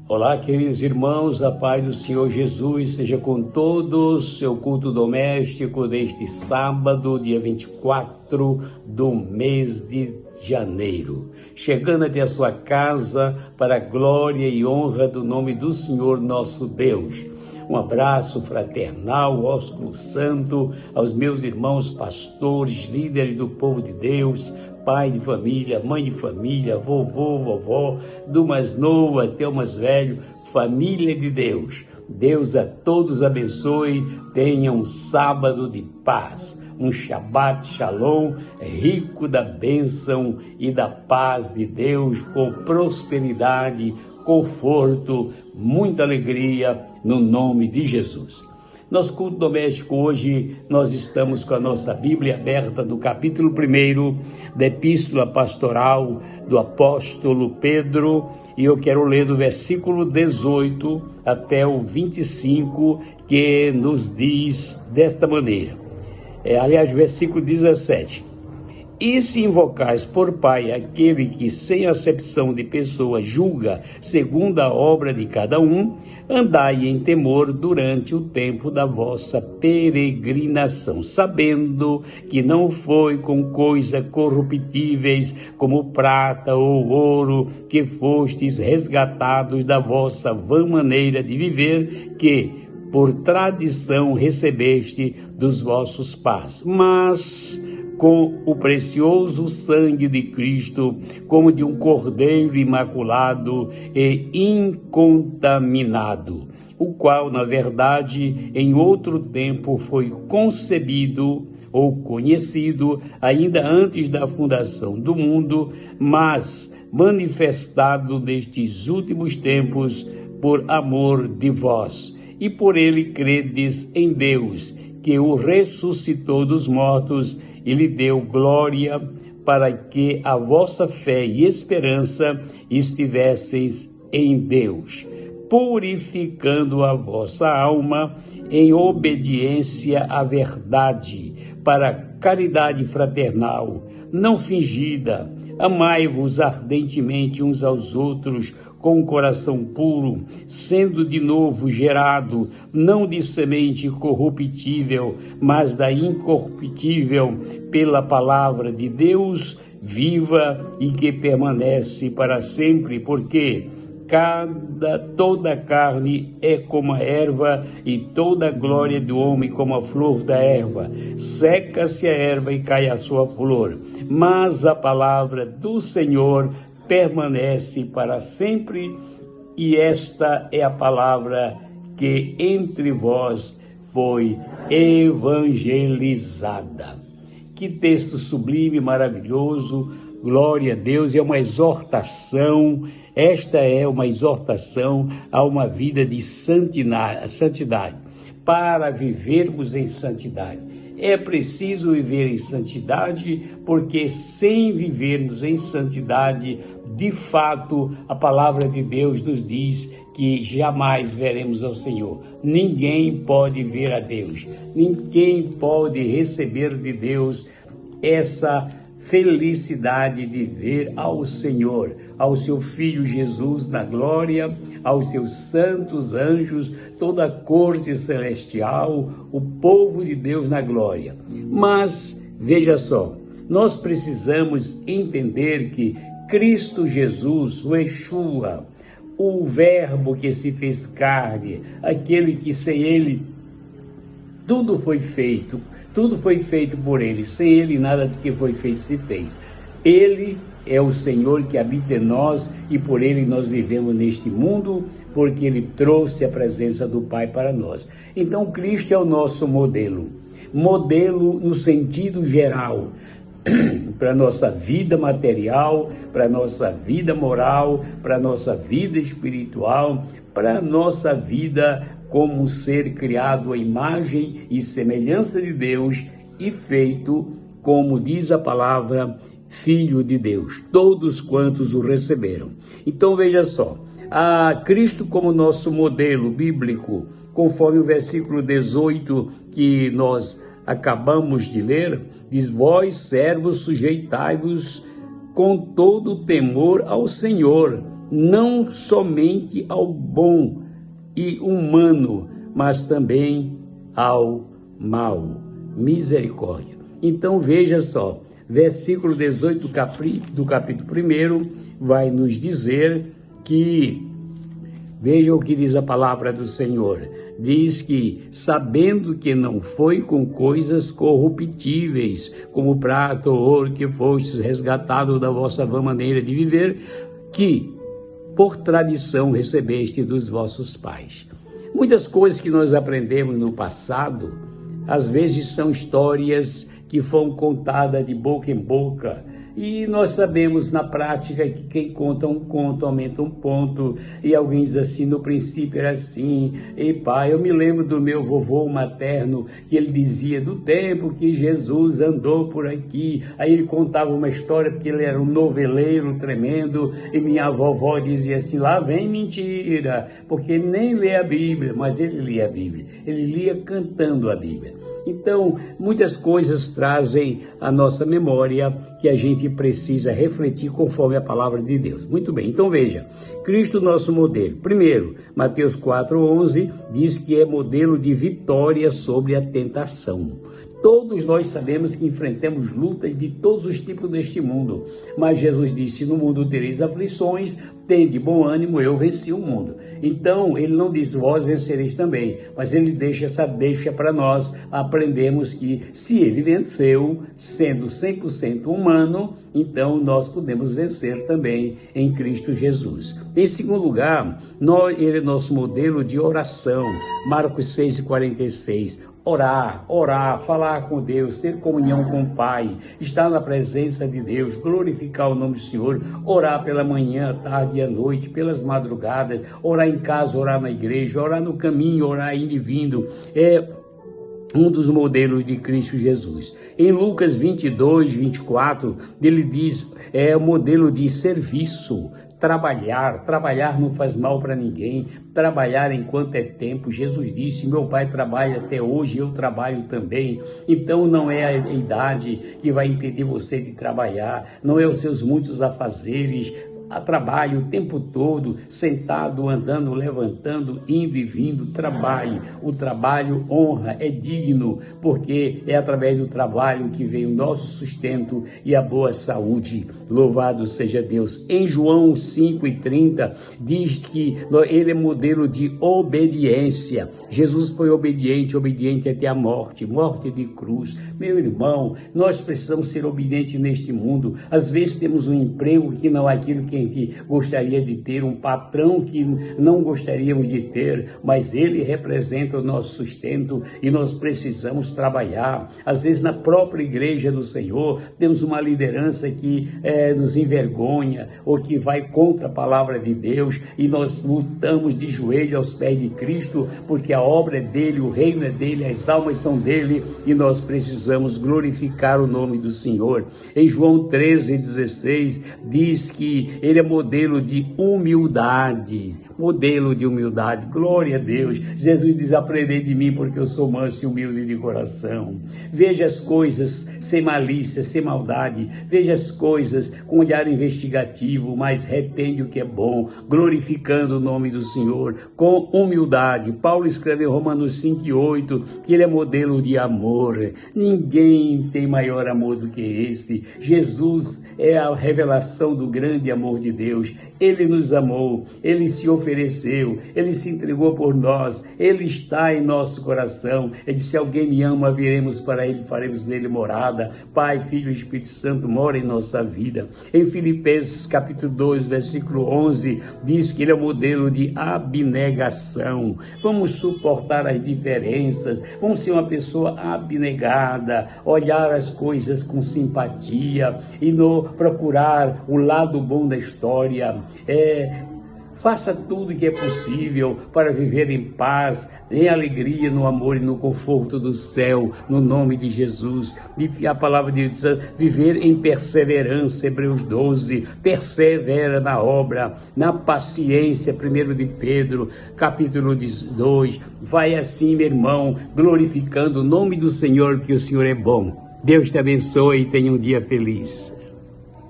Olá, queridos irmãos, a paz do Senhor Jesus seja com todos. Seu culto doméstico deste sábado, dia 24 do mês de janeiro. Chegando até a sua casa para a glória e honra do nome do Senhor nosso Deus. Um abraço fraternal, ósculo santo, aos meus irmãos pastores, líderes do povo de Deus, pai de família, mãe de família, vovô, vovó, do mais novo até o mais velho, família de Deus. Deus a todos abençoe, tenha um sábado de paz, um Shabbat Shalom, rico da bênção e da paz de Deus, com prosperidade, conforto, muita alegria, no nome de Jesus. Nosso culto doméstico hoje, nós estamos com a nossa Bíblia aberta do capítulo 1 da Epístola Pastoral do Apóstolo Pedro, e eu quero ler do versículo 18 até o 25, que nos diz desta maneira. Aliás, versículo 17. E se invocais por Pai aquele que sem acepção de pessoa julga segundo a obra de cada um, andai em temor durante o tempo da vossa peregrinação, sabendo que não foi com coisas corruptíveis como prata ou ouro que fostes resgatados da vossa vã maneira de viver, que por tradição recebeste dos vossos pais, mas com o precioso sangue de Cristo, como de um cordeiro imaculado e incontaminado, o qual, na verdade, em outro tempo foi concebido ou conhecido ainda antes da fundação do mundo, mas manifestado nestes últimos tempos por amor de vós, e por ele credes em Deus, que o ressuscitou dos mortos e lhe deu glória, para que a vossa fé e esperança estivesseis em Deus, purificando a vossa alma em obediência à verdade, para a caridade fraternal, não fingida. Amai-vos ardentemente uns aos outros, com um coração puro, sendo de novo gerado, não de semente corruptível, mas da incorruptível, pela palavra de Deus viva e que permanece para sempre, porque toda a carne é como a erva, e toda a glória do homem como a flor da erva. Seca-se a erva e cai a sua flor, mas a palavra do Senhor permanece para sempre, e esta é a palavra que entre vós foi evangelizada. Que texto sublime, maravilhoso, glória a Deus, é uma exortação. Esta é uma exortação a uma vida de santidade, para vivermos em santidade. É preciso viver em santidade, porque sem vivermos em santidade, de fato, a palavra de Deus nos diz que jamais veremos ao Senhor. Ninguém pode ver a Deus, ninguém pode receber de Deus essa felicidade de ver ao Senhor, ao seu Filho Jesus na glória, aos seus santos anjos, toda a corte celestial, o povo de Deus na glória. Mas, veja só, nós precisamos entender que Cristo Jesus, o Yeshua, o Verbo que se fez carne, aquele que sem ele tudo foi feito por ele, sem ele nada do que foi feito se fez. Ele é o Senhor que habita em nós, e por ele nós vivemos neste mundo, porque ele trouxe a presença do Pai para nós. Então Cristo é o nosso modelo no sentido geral, para a nossa vida material, para a nossa vida moral, para a nossa vida espiritual, para a nossa vida como um ser criado à imagem e semelhança de Deus e feito, como diz a palavra, Filho de Deus, todos quantos o receberam. Então veja só, a Cristo como nosso modelo bíblico, conforme o versículo 18 que nós acabamos de ler, diz: vós, servos, sujeitai-vos com todo o temor ao Senhor, não somente ao bom e humano, mas também ao mal. Misericórdia. Então veja só, versículo 18 do capítulo 1 vai nos dizer que, veja o que diz a palavra do Senhor, diz que, sabendo que não foi com coisas corruptíveis, como prata ou ouro, que fostes resgatado da vossa vã maneira de viver, que por tradição recebeste dos vossos pais. Muitas coisas que nós aprendemos no passado, às vezes são histórias que foram contadas de boca em boca, e nós sabemos na prática que quem conta um conto aumenta um ponto, e alguém diz assim, no princípio era assim, e pai, eu me lembro do meu vovô materno, que ele dizia do tempo que Jesus andou por aqui, aí ele contava uma história, porque ele era um noveleiro tremendo, e minha vovó dizia assim, lá vem mentira, porque ele nem lê a Bíblia, mas ele lia a Bíblia, ele lia cantando a Bíblia. Então, muitas coisas trazem à nossa memória que a gente precisa refletir conforme a palavra de Deus. Muito bem, então veja, Cristo nosso modelo. Primeiro, Mateus 4:11 diz que é modelo de vitória sobre a tentação. Todos nós sabemos que enfrentamos lutas de todos os tipos neste mundo, mas Jesus disse, no mundo tereis aflições, tende bom ânimo, eu venci o mundo. Então, ele não diz, vós vencereis também, mas ele deixa essa deixa para nós aprendermos que se ele venceu, sendo 100% humano, então nós podemos vencer também em Cristo Jesus. Em segundo lugar, ele é nosso modelo de oração, Marcos 6:46. Orar, falar com Deus, ter comunhão com o Pai, estar na presença de Deus, glorificar o nome do Senhor, orar pela manhã, tarde e à noite, pelas madrugadas, orar em casa, orar na igreja, orar no caminho, orar indo e vindo, é um dos modelos de Cristo Jesus. Em Lucas 22:24, ele diz, é o modelo de serviço, trabalhar não faz mal para ninguém, trabalhar enquanto é tempo. Jesus disse, meu pai trabalha até hoje, eu trabalho também. Então não é a idade que vai impedir você de trabalhar, não é os seus muitos afazeres, a trabalho o tempo todo, sentado, andando, levantando, indo e vindo, trabalhe. O trabalho honra, é digno, porque é através do trabalho que vem o nosso sustento e a boa saúde. Louvado seja Deus. Em João 5:30, diz que ele é modelo de obediência. Jesus foi obediente até a morte de cruz. Meu irmão, nós precisamos ser obedientes neste mundo. Às vezes temos um emprego que não é aquilo que a gente gostaria de ter, um patrão que não gostaríamos de ter, mas ele representa o nosso sustento e nós precisamos trabalhar. Às vezes na própria igreja do Senhor temos uma liderança que nos envergonha ou que vai contra a palavra de Deus, e nós lutamos de joelho aos pés de Cristo, porque a obra é dele, o reino é dele, as almas são dele, e nós precisamos glorificar o nome do Senhor. Em João 13:16 diz que ele é modelo de humildade, glória a Deus. Jesus diz, aprendei de mim, porque eu sou manso e humilde de coração. Veja as coisas sem malícia, sem maldade, veja as coisas com olhar investigativo, mas retende o que é bom, glorificando o nome do Senhor, com humildade. Paulo escreve em Romanos 5:8, que ele é modelo de amor. Ninguém tem maior amor do que esse. Jesus é a revelação do grande amor de Deus. Ele nos amou, ele se ofereceu, ele se entregou por nós, ele está em nosso coração. Ele disse, se alguém me ama, viremos para ele, faremos nele morada. Pai, Filho e Espírito Santo mora em nossa vida. Em Filipenses capítulo 2, versículo 11, diz que ele é o modelo de abnegação. Vamos suportar as diferenças, vamos ser uma pessoa abnegada, olhar as coisas com simpatia e procurar o lado bom da história. Faça tudo o que é possível para viver em paz, em alegria, no amor e no conforto do céu, no nome de Jesus. E a palavra de Deus diz, viver em perseverança, Hebreus 12, persevera na obra, na paciência, 1 de Pedro, capítulo 2. Vai assim, meu irmão, glorificando o nome do Senhor, porque o Senhor é bom. Deus te abençoe e tenha um dia feliz.